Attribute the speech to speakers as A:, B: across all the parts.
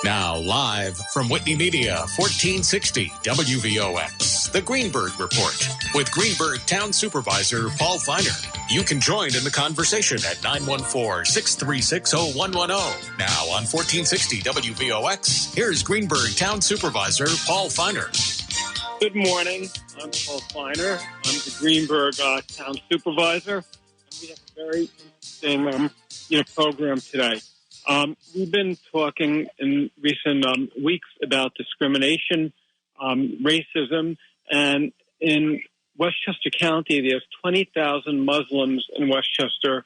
A: Now, live from Whitney Media, 1460 WVOX, the Greenburgh Report with Greenburgh Town Supervisor Paul Feiner. You can join in the conversation at 914-636-0110. Now on 1460 WVOX, here's Greenburgh Town Supervisor Paul Feiner.
B: Good morning. I'm Paul Feiner. I'm the Greenburgh Town Supervisor. And we have a very interesting program today. We've been talking in recent weeks about discrimination, racism, and in Westchester County, there's 20,000 Muslims in Westchester.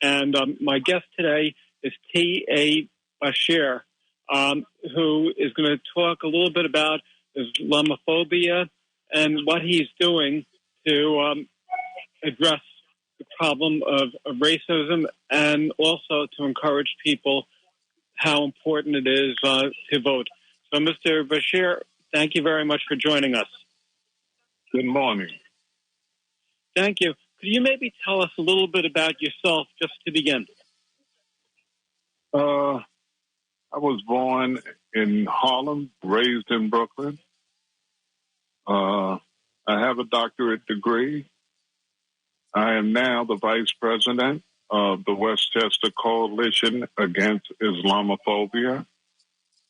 B: And my guest today is T.A. Bashir, who is going to talk a little bit about Islamophobia and what he's doing to address the problem of racism, and also to encourage people how important it is to vote. So, Mr. Bashir, thank you very much for joining us.
C: Good morning.
B: Thank you. Could you maybe tell us a little bit about yourself, just to begin?
C: I was born in Harlem, raised in Brooklyn. I have a doctorate degree. I am now the Vice President of the Westchester Coalition Against Islamophobia,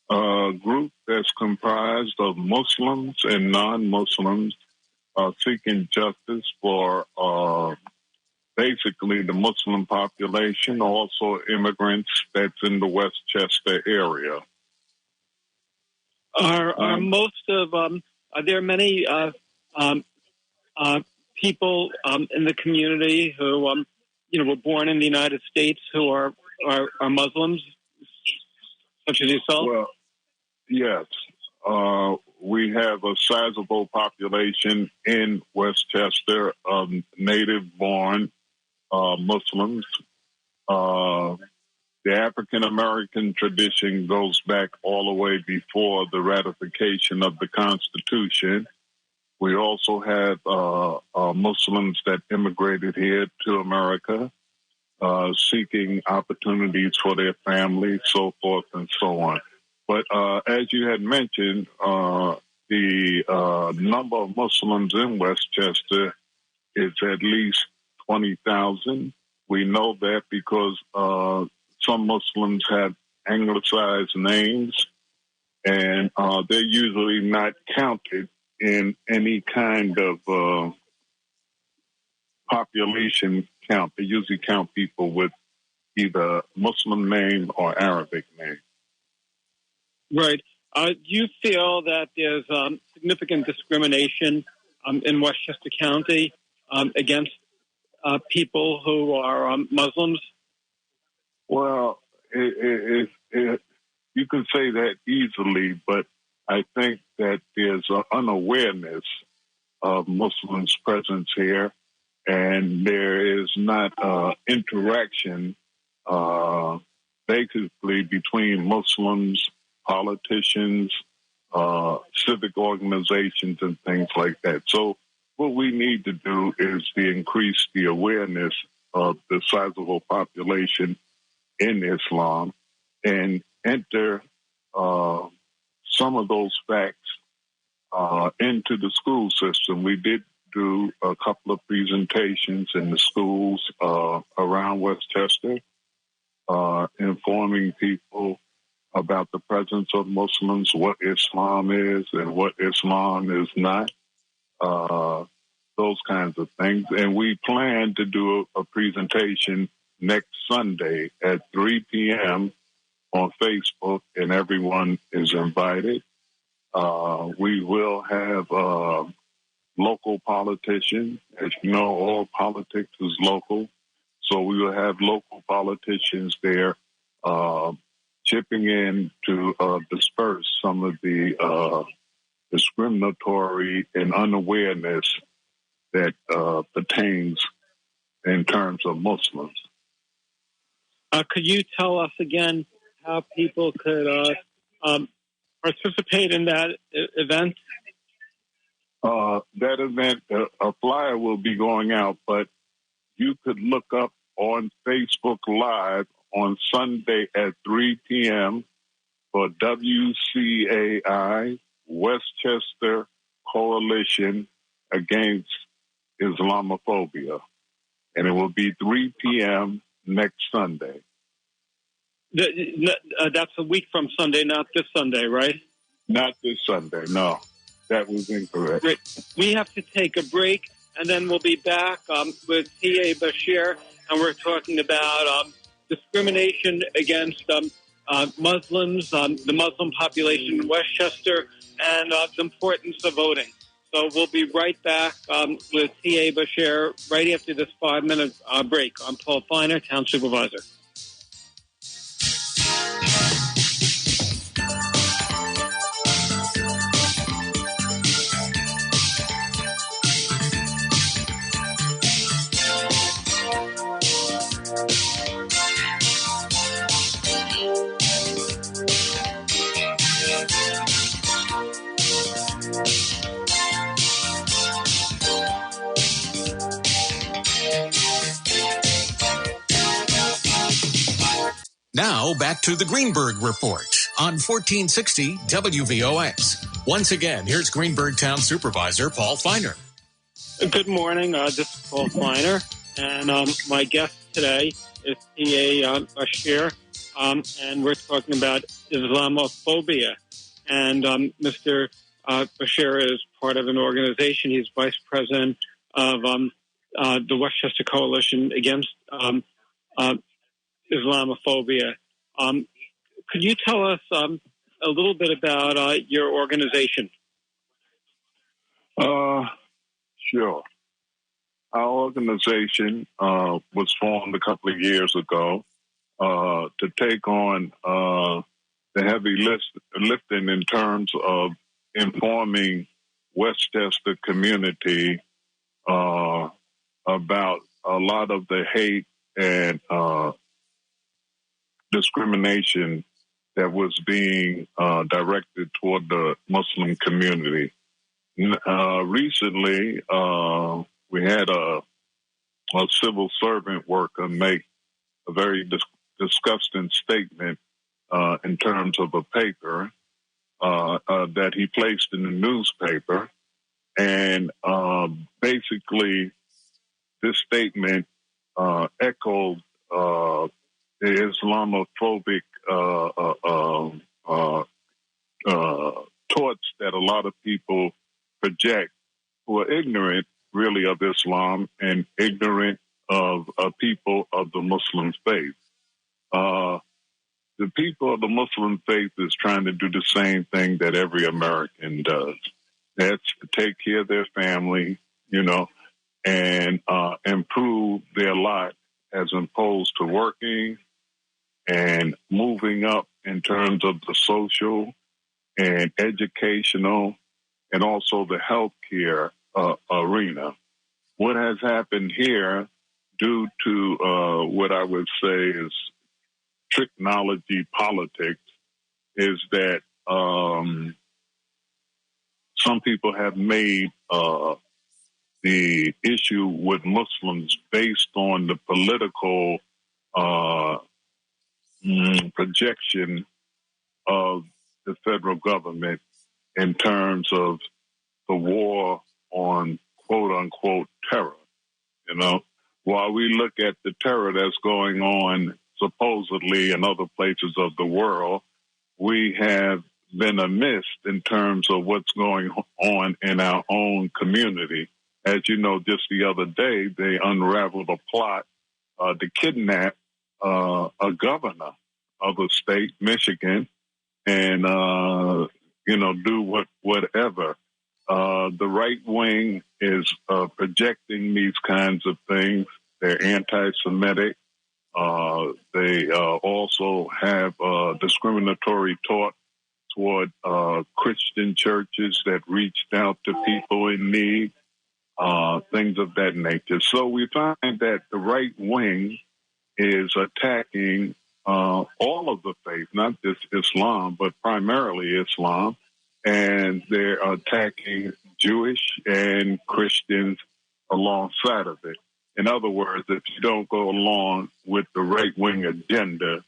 C: a group that's comprised of Muslims and non-Muslims seeking justice for basically the Muslim population, also immigrants that's in the Westchester area.
B: Are there many people in the community who, were born in the United States who are Muslims, such as yourself?
C: Well, yes. We have a sizable population in Westchester of native-born Muslims. The African-American tradition goes back all the way before the ratification of the Constitution. We also have Muslims that immigrated here to America, seeking opportunities for their families, so forth and so on. But as you had mentioned, the number of Muslims in Westchester is at least 20,000. We know that because some Muslims have anglicized names, and they're usually not counted in any kind of population count. They usually count people with either Muslim name or Arabic name.
B: Right. Do you feel that there's significant discrimination in Westchester County against people who are Muslims?
C: Well, you can say that easily, but I think that there's an unawareness of Muslims' presence here, and there is not interaction basically between Muslims, politicians, civic organizations, and things like that. So what we need to do is to increase the awareness of the sizable population in Islam and enter some of those facts into the school system. We did do a couple of presentations in the schools around Westchester, informing people about the presence of Muslims, what Islam is and what Islam is not, those kinds of things. And we plan to do a presentation next Sunday at 3 p.m. on Facebook, and everyone is invited. We will have local politicians. As you know, all politics is local. So we will have local politicians there chipping in to disperse some of the discriminatory and unawareness that pertains in terms of Muslims.
B: Could you tell us again how people could participate in that event?
C: That event, a flyer will be going out, but you could look up on Facebook Live on Sunday at 3 p.m. for WCAI, Westchester Coalition Against Islamophobia. And it will be 3 p.m. next Sunday.
B: That's a week from Sunday, not this Sunday, right?
C: Not this Sunday, no. That was incorrect.
B: Great. We have to take a break, and then we'll be back with T.A. Bashir, and we're talking about discrimination against Muslims, the Muslim population in Westchester, and the importance of voting. So we'll be right back with T.A. Bashir right after this 5-minute break. I'm Paul Feiner, Town Supervisor.
A: Now back to the Greenburgh Report on 1460 WVOX. Once again, here's Greenburgh Town Supervisor Paul Feiner.
B: Good morning. This is Paul Feiner, and my guest today is T.A. Bashir, and we're talking about Islamophobia. And Mr. Bashir is part of an organization. He's vice president of the Westchester Coalition Against Islamophobia. Could you tell us a little bit about your organization?
C: Sure. Our organization was formed a couple of years ago to take on the heavy lifting in terms of informing Westchester community about a lot of the hate and discrimination that was being directed toward the Muslim community. Recently, we had a civil servant worker make a very disgusting statement in terms of a paper that he placed in the newspaper. And basically, this statement echoed the Islamophobic thoughts that a lot of people project who are ignorant, really, of Islam and ignorant of people of the Muslim faith. The people of the Muslim faith is trying to do the same thing that every American does. That's to take care of their family, and improve their lot as opposed to working and moving up in terms of the social and educational and also the healthcare arena. What has happened here, due to what I would say is technology politics, is that some people have made the issue with Muslims based on the political projection of the federal government in terms of the war on quote-unquote terror. While we look at the terror that's going on supposedly in other places of the world, we have been amiss in terms of what's going on in our own community. As you know, just the other day, they unraveled a plot to kidnap a governor of a state, Michigan, and, do whatever. The right wing is projecting these kinds of things. They're anti-Semitic. They also have discriminatory thought toward Christian churches that reached out to people in need, things of that nature. So we find that the right wing is attacking all of the faith, not just Islam, but primarily Islam, and they're attacking Jewish and Christians alongside of it. In other words, if you don't go along with the right-wing agenda,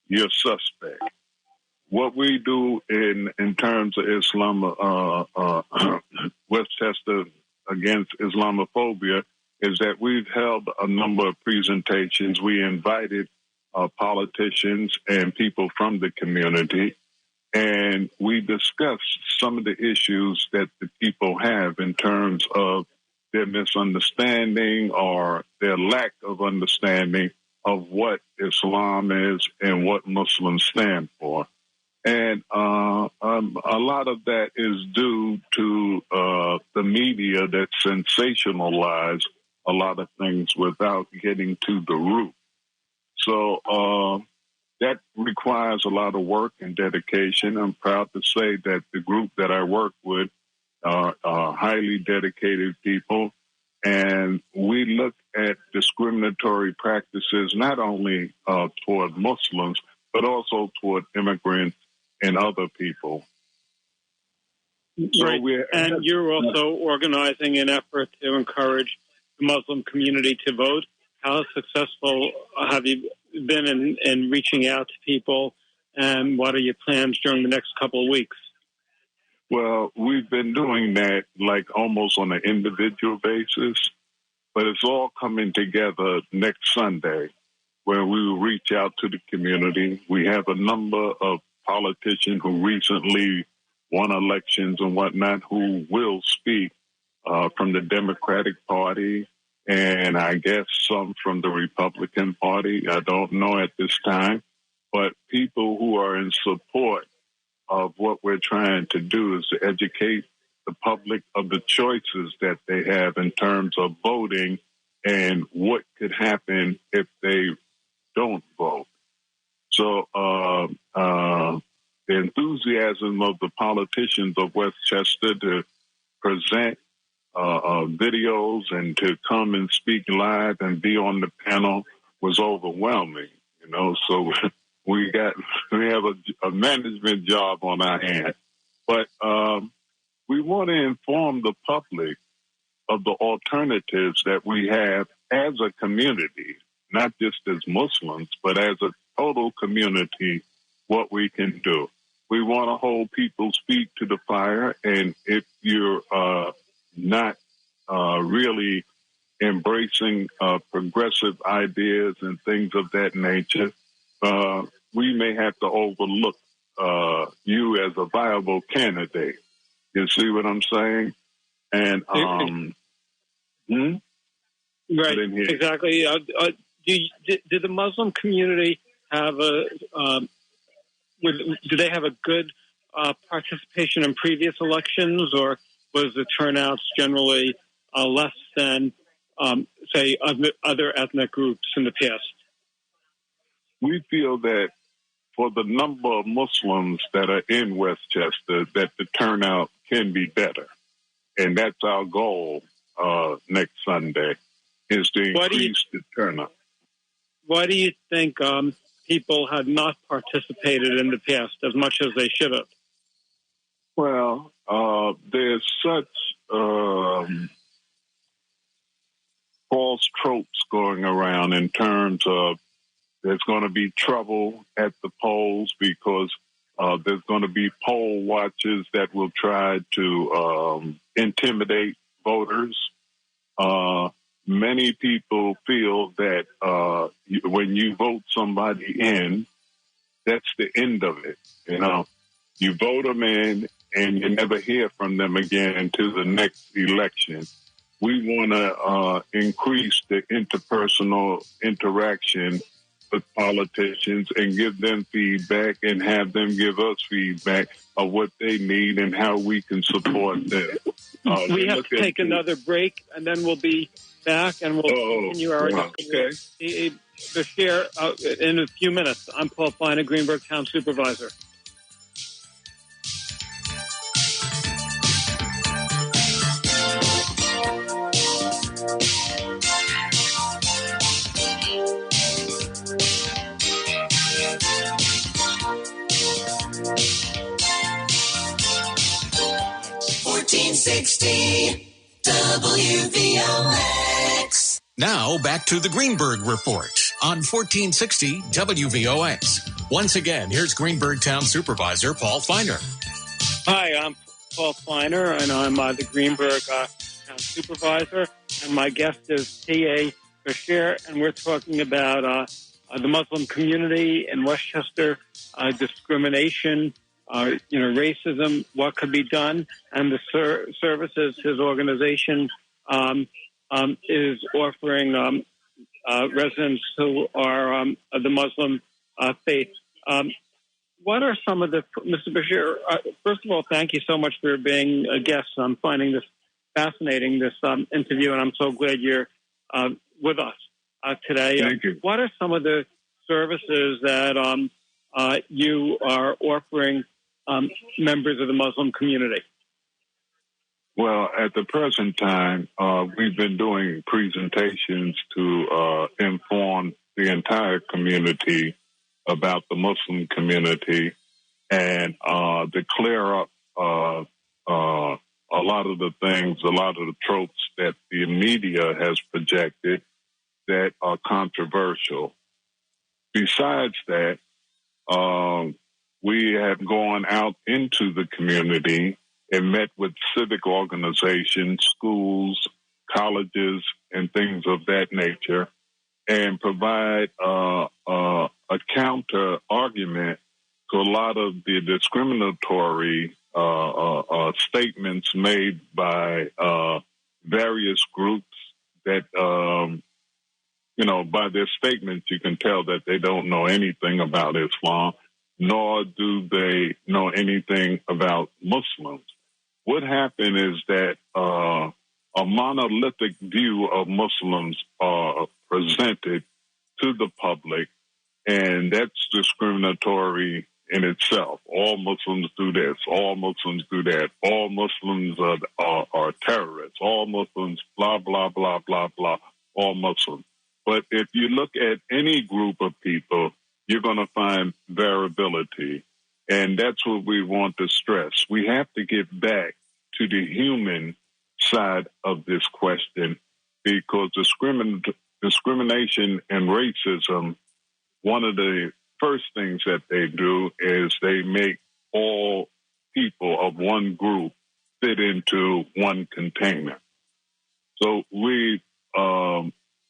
C: you're suspect. what we do in terms of Islam, Westchester against Islamophobia, is that we've held a number of presentations. We invited politicians and people from the community, and we discussed some of the issues that the people have in terms of their misunderstanding or their lack of understanding of what Islam is and what Muslims stand for. And a lot of that is due to the media that sensationalize a lot of things without getting to the root. So that requires a lot of work and dedication. I'm proud to say that the group that I work with are highly dedicated people, and we look at discriminatory practices not only toward Muslims, but also toward immigrants and other people.
B: Right. And you're also organizing an effort to encourage the Muslim community to vote. How successful have you been in reaching out to people, and what are your plans during the next couple of weeks?
C: Well, we've been doing that like almost on an individual basis, but it's all coming together next Sunday where we will reach out to the community. We have a number of politicians who recently won elections and whatnot who will speak from the Democratic Party, and I guess some from the Republican Party. I don't know at this time, but people who are in support of what we're trying to do is to educate the public of the choices that they have in terms of voting and what could happen if they don't vote. So the enthusiasm of the politicians of Westchester to present videos and to come and speak live and be on the panel was overwhelming, so we have a management job on our hands. But we want to inform the public of the alternatives that we have as a community, not just as Muslims, but as a total community, what we can do. We want to hold people's feet to the fire, and if you're not really embracing progressive ideas and things of that nature, we may have to overlook you as a viable candidate. You see what I'm saying? And
B: right, exactly. Do the Muslim community have do they have a good participation in previous elections, or was the turnouts generally less than, say, other ethnic groups in the past?
C: We feel that for the number of Muslims that are in Westchester, that the turnout can be better. And that's our goal next Sunday, is to increase the turnout.
B: Why do you think people have not participated in the past as much as they should have?
C: Well, there's such false tropes going around in terms of there's going to be trouble at the polls because there's going to be poll watchers that will try to intimidate voters. Many people feel that when you vote somebody in, that's the end of it. You vote them in and you never hear from them again until the next election. We want to increase the interpersonal interaction with politicians and give them feedback and have them give us feedback of what they need and how we can support them.
B: We have to take another break, and then we'll be back and we'll continue our discussion. Okay. Bashir, in a few minutes. I'm Paul Feiner, Greenburgh Town Supervisor.
A: WVOX. Now back to the Greenburgh Report on 1460 WVOX. Once again, here's Greenburgh Town Supervisor Paul Feiner.
B: Hi, I'm Paul Feiner, and I'm the Greenburgh Town Supervisor. And my guest is T.A. Bashir, and we're talking about the Muslim community in Westchester, discrimination, racism, what could be done, and the services his organization is offering residents who are the Muslim faith. What are some of the, Mr. Bashir, first of all, thank you so much for being a guest. I'm finding this fascinating, this interview, and I'm so glad you're with us today.
C: Thank you.
B: What are some of the services that you are offering members of the Muslim community?
C: Well, at the present time, we've been doing presentations to inform the entire community about the Muslim community and to clear up a lot of the things, a lot of the tropes that the media has projected that are controversial. Besides that, we have gone out into the community and met with civic organizations, schools, colleges, and things of that nature, and provide a counter argument to a lot of the discriminatory statements made by various groups that, by their statements, you can tell that they don't know anything about Islam, nor do they know anything about Muslims. What happened is that a monolithic view of Muslims are presented to the public, and that's discriminatory in itself. All Muslims do this. All Muslims do that. All Muslims are terrorists. All Muslims, blah, blah, blah, blah, blah, all Muslims. But if you look at any group of people, you're going to find variability. And that's what we want to stress. We have to get back to the human side of this question, because discrimination and racism, one of the first things that they do is they make all people of one group fit into one container. So we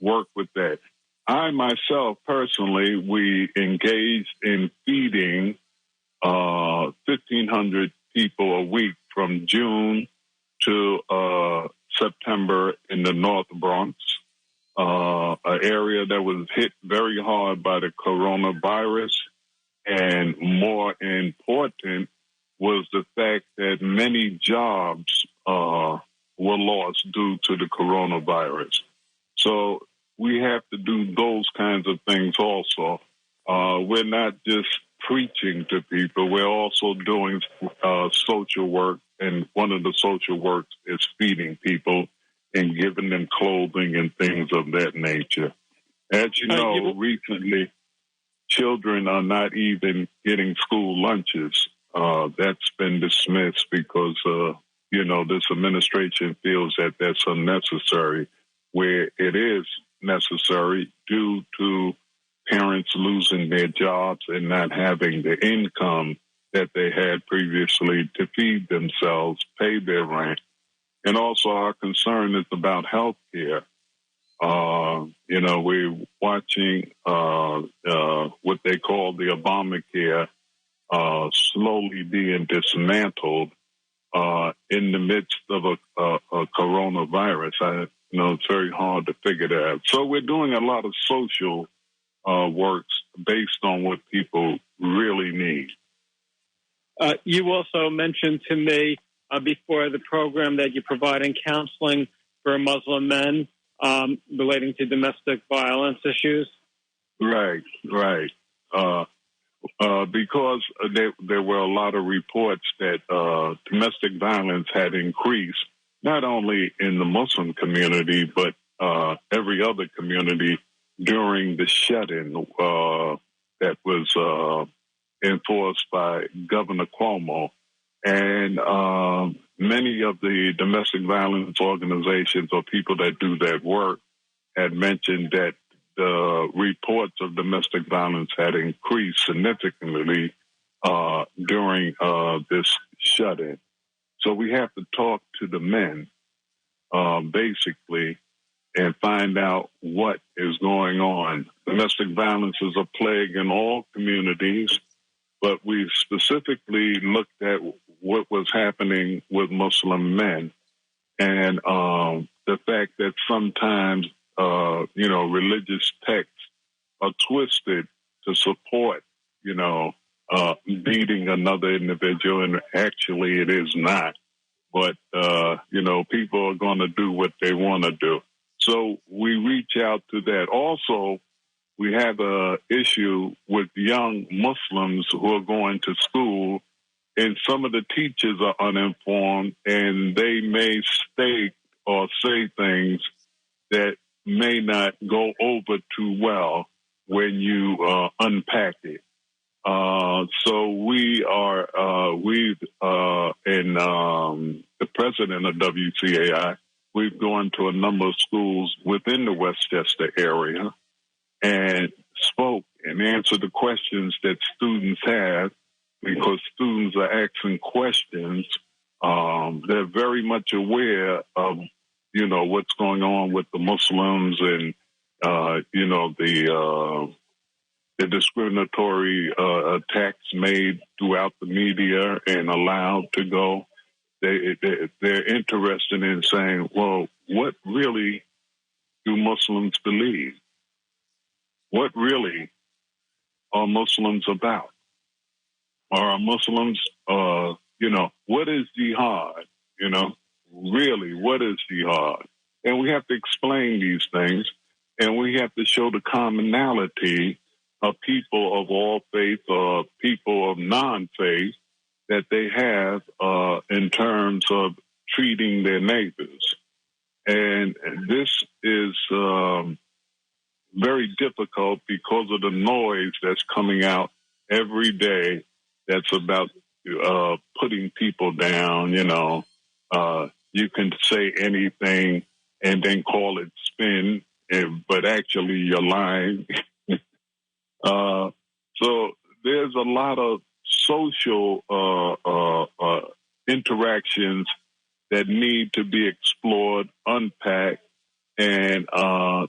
C: work with that. I myself, personally, we engaged in feeding 1,500 people a week from June to September in the North Bronx, an area that was hit very hard by the coronavirus. And more important was the fact that many jobs were lost due to the coronavirus. So we have to do those kinds of things also. We're not just preaching to people. We're also doing social work, and one of the social works is feeding people and giving them clothing and things of that nature. As you know, recently, children are not even getting school lunches. That's been dismissed because, this administration feels that that's unnecessary, where it is necessary due to parents losing their jobs and not having the income that they had previously to feed themselves, pay their rent. And also our concern is about health care. We're watching what they call the Obamacare slowly being dismantled in the midst of a coronavirus. It's very hard to figure that out. So we're doing a lot of social works based on what people really need.
B: You also mentioned to me before the program that you're providing counseling for Muslim men relating to domestic violence issues.
C: Right. Because there were a lot of reports that domestic violence had increased, not only in the Muslim community, but every other community during the shut-in that was enforced by Governor Cuomo. And many of the domestic violence organizations or people that do that work had mentioned that the reports of domestic violence had increased significantly during this shut-in. So we have to talk to the men, basically, and find out what is going on. Domestic violence is a plague in all communities, but we specifically looked at what was happening with Muslim men and the fact that sometimes, religious texts are twisted to support, beating another individual, and actually it is not. But, people are going to do what they want to do. So we reach out to that. Also, we have an issue with young Muslims who are going to school, and some of the teachers are uninformed, and they may state or say things that may not go over too well when you unpack it. So we are, the president of WCAI, we've gone to a number of schools within the Westchester area and spoke and answered the questions that students have, because students are asking questions. They're very much aware of, what's going on with the Muslims and, the discriminatory attacks made throughout the media and allowed to go. They're interested in saying, well, what really do Muslims believe? What really are Muslims about? Are Muslims, what is jihad? Really, what is jihad? And we have to explain these things, and we have to show the commonality of people of all faith or people of non-faith that they have in terms of treating their neighbors. And this is very difficult because of the noise that's coming out every day that's about putting people down. You can say anything and then call it spin, but actually you're lying. So there's a lot of social interactions that need to be explored, unpacked, and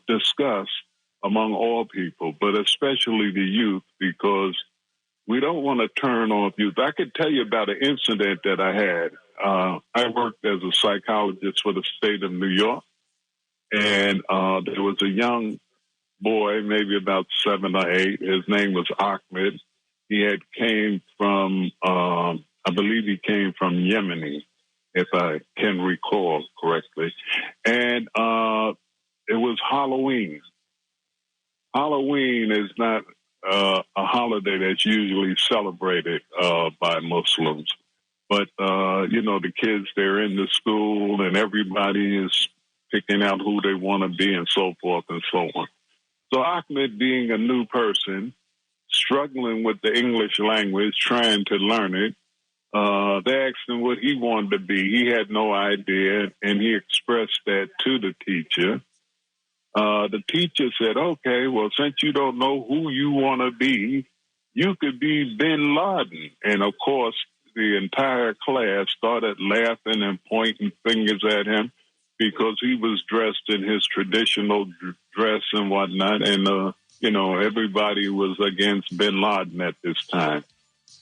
C: discussed among all people, but especially the youth, because we don't want to turn off youth. I could tell you about an incident that I had. I worked as a psychologist for the state of New York, and there was a young boy, maybe about 7 or 8. His name was Ahmed. He came from, I believe he came from Yemeni, if I can recall correctly. And it was Halloween. Halloween is not a holiday that's usually celebrated by Muslims. But, the kids, they're in the school and everybody is picking out who they want to be and so forth and so on. So Ahmed, being a new person, struggling with the English language, trying to learn it, they asked him what he wanted to be. He had no idea, and he expressed that to the teacher. The teacher said, okay, well, since you don't know who you want to be, you could be Bin Laden. And, of course, the entire class started laughing and pointing fingers at him because he was dressed in his traditional dress and whatnot. And, everybody was against Bin Laden at this time.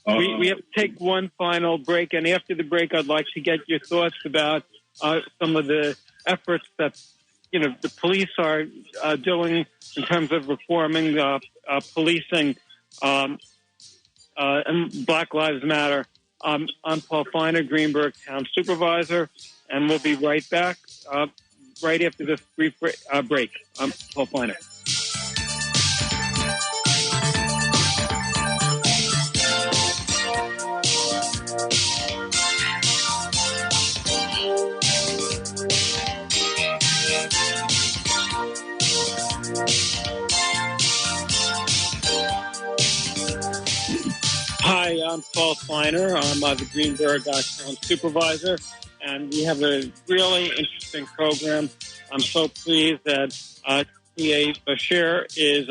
B: We have to take one final break, and after the break, I'd like to get your thoughts about some of the efforts that the police are doing in terms of reforming policing and Black Lives Matter. I'm Paul Feiner, Greenburgh Town Supervisor, and we'll be right back right after this brief break. I'm Paul Feiner. Hi, I'm Paul Feiner. I'm the Greenburgh Town Supervisor, and we have a really interesting program. I'm so pleased that WVA Bashir is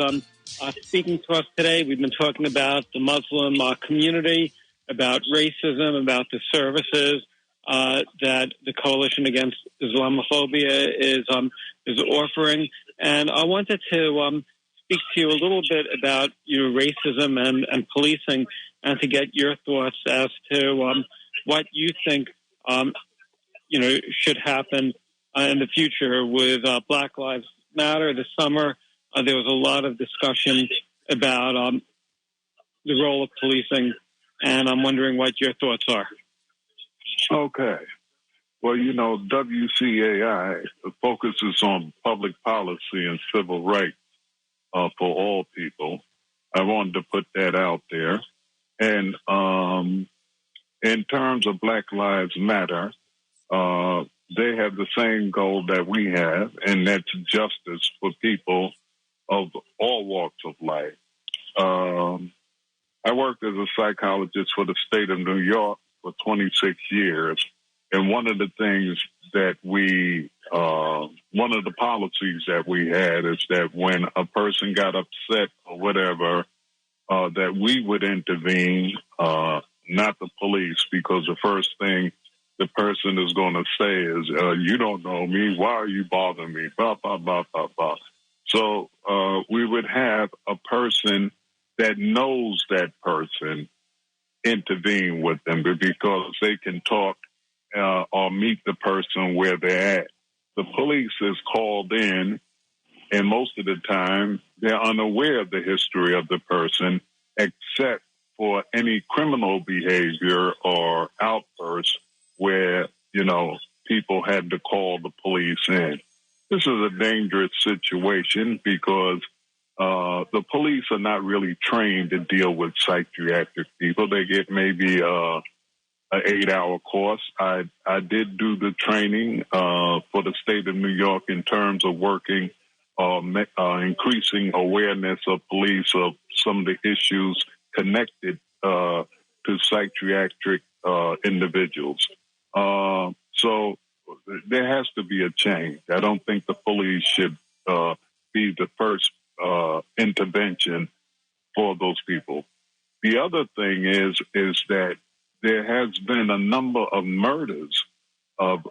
B: speaking to us today. We've been talking about the Muslim community, about racism, about the services that the Coalition Against Islamophobia is offering. And I wanted to speak to you a little bit about racism and policing, and to get your thoughts as to what you think should happen in the future with Black Lives Matter. This summer, there was a lot of discussion about the role of policing, and I'm wondering what your thoughts are.
C: Okay. Well, WCAI focuses on public policy and civil rights for all people. I wanted to put that out there. And in terms of Black Lives Matter, they have the same goal that we have, and that's justice for people of all walks of life. I worked as a psychologist for the state of New York for 26 years, and one of the things that one of the policies that we had is that when a person got upset or whatever, that we would intervene, not the police, because the first thing the person is going to say is, you don't know me, why are you bothering me, blah, blah, blah, blah, blah. So we would have a person that knows that person intervene with them because they can talk or meet the person where they're at. The police is called in, and most of the time they're unaware of the history of the person, except for any criminal behavior or outbursts where, people had to call the police in. This is a dangerous situation because the police are not really trained to deal with psychiatric people. They get maybe an 8-hour course. I did do the training for the state of New York in terms of working, increasing awareness of police of some of the issues connected to psychiatric individuals. So there has to be a change. I don't think the police should be the first intervention for those people. The other thing is that there has been a number of murders of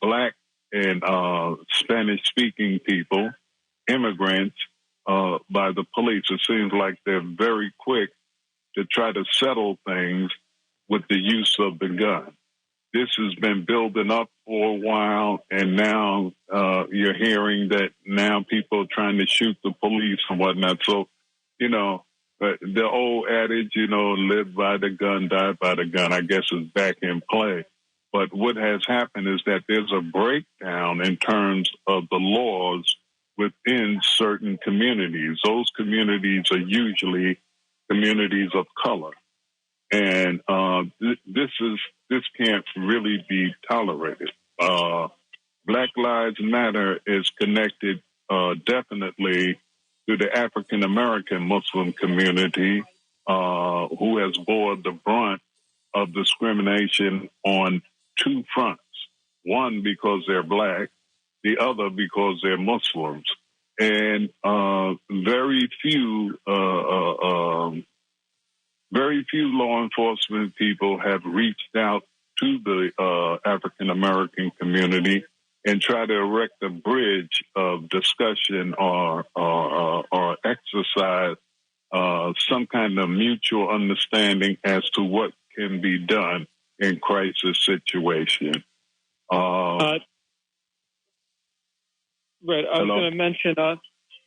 C: Black and Spanish-speaking people, immigrants, by the police. It seems like they're very quick to try to settle things with the use of the gun. This has been building up for a while, and now you're hearing that now people are trying to shoot the police and whatnot. So, the old adage, live by the gun, die by the gun, I guess is back in play. But what has happened is that there's a breakdown in terms of the laws within certain communities. Those communities are usually communities of color. And this can't really be tolerated. Black Lives Matter is connected definitely to the African American Muslim community, who has borne the brunt of discrimination on two fronts. One, because they're Black, the other because they're Muslims. And very few law enforcement people have reached out to the African American community and try to erect a bridge of discussion or exercise some kind of mutual understanding as to what can be done in crisis situation.
B: Right. I was going to mention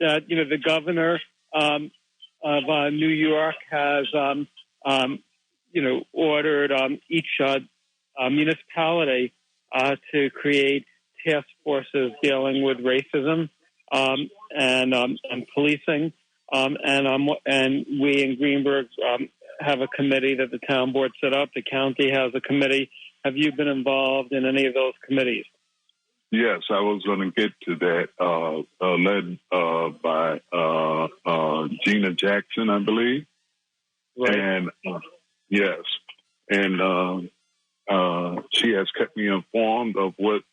B: that the governor of New York has ordered each municipality to create task forces dealing with racism and policing. And we in Greenburgh have a committee that the town board set up. The county has a committee. Have you been involved in any of those committees?
C: Yes, I was going to get to that. Led by Gina Jackson, I believe.
B: Right.
C: And yes, and she has kept me informed of what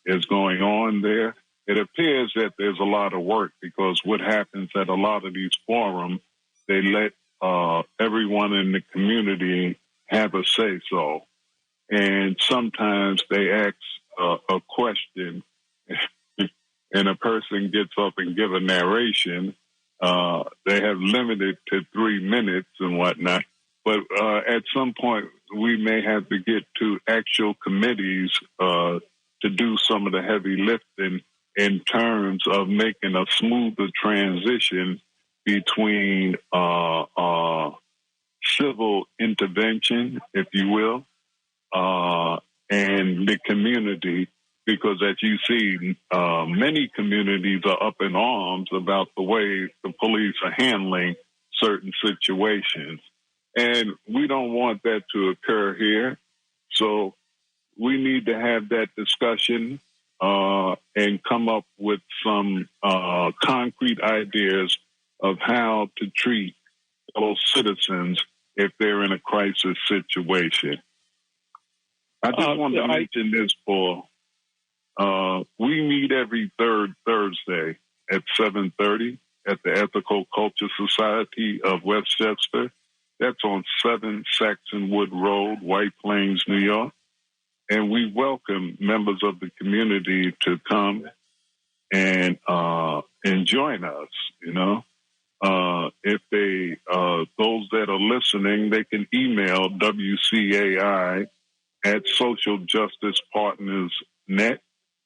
C: is going on there. it appears that there's a lot of work, because what happens at a lot of these forums, they let everyone in the community have a say-so. And sometimes they ask a question and a person gets up and give a narration. They have limited to 3 minutes and whatnot. But at some point, we may have to get to actual committees to do some of the heavy lifting in terms of making a smoother transition between civil intervention, if you will, and the community. Because as you see, many communities are up in arms about the way the police are handling certain situations. And we don't want that to occur here. So we need to have that discussion and come up with some concrete ideas of how to treat those citizens if they're in a crisis situation. I just want to mention this, Paul. We meet every third Thursday at 7:30 at the Ethical Culture Society of Westchester. That's on 7 Saxon Wood Road, White Plains, New York. And we welcome members of the community to come and join us, you know. If they, those that are listening, they can email WCAI at socialjusticepartners.net,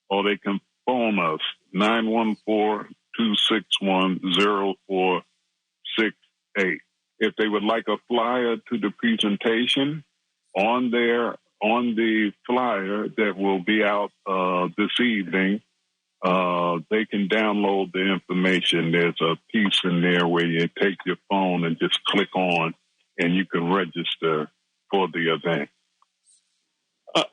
C: or they can phone us 914-261-0468. If they would like a flyer to the presentation, on the flyer that will be out this evening, they can download the information. There's a piece in there where you take your phone and just click on, and you can register for the event.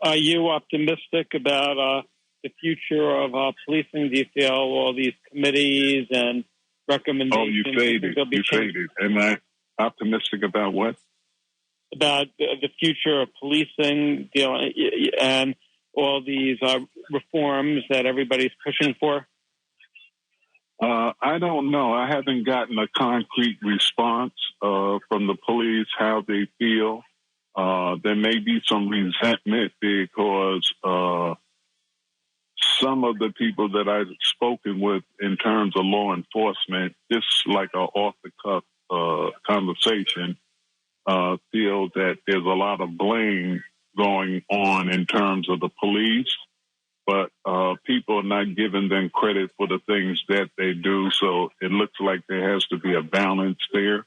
B: Are you optimistic about the future of policing? Do you feel all these committees and recommendations?
C: Oh, you faded. Am I optimistic about what?
B: About the future of policing, and all these reforms that everybody's pushing for?
C: I don't know. I haven't gotten a concrete response from the police, how they feel. There may be some resentment because some of the people that I've spoken with in terms of law enforcement, just like an off-the-cuff conversation, feel that there's a lot of blame going on in terms of the police, but people are not giving them credit for the things that they do. So it looks like there has to be a balance there.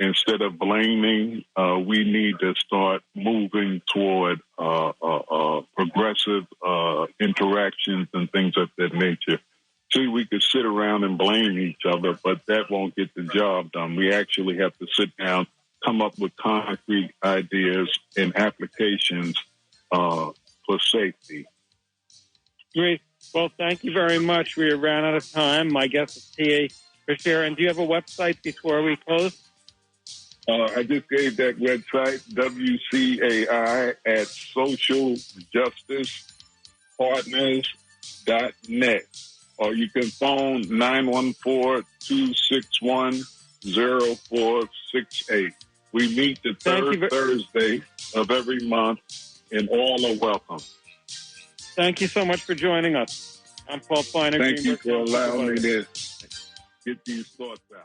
C: Instead of blaming, we need to start moving toward progressive interactions and things of that nature. See, we could sit around and blame each other, but that won't get the job done. We actually have to sit down, come up with concrete ideas and applications for safety.
B: Great. Well, thank you very much. We ran out of time. My guest is T.A. Bashir. And do you have a website before we close?
C: I just gave that website, WCAI at socialjusticepartners.net. Or you can phone 914-261-0468. We meet the third Thursday of every month, and all are welcome.
B: Thank you so much for joining us. I'm Paul Feiner.
C: Thank you for allowing me to get these thoughts out.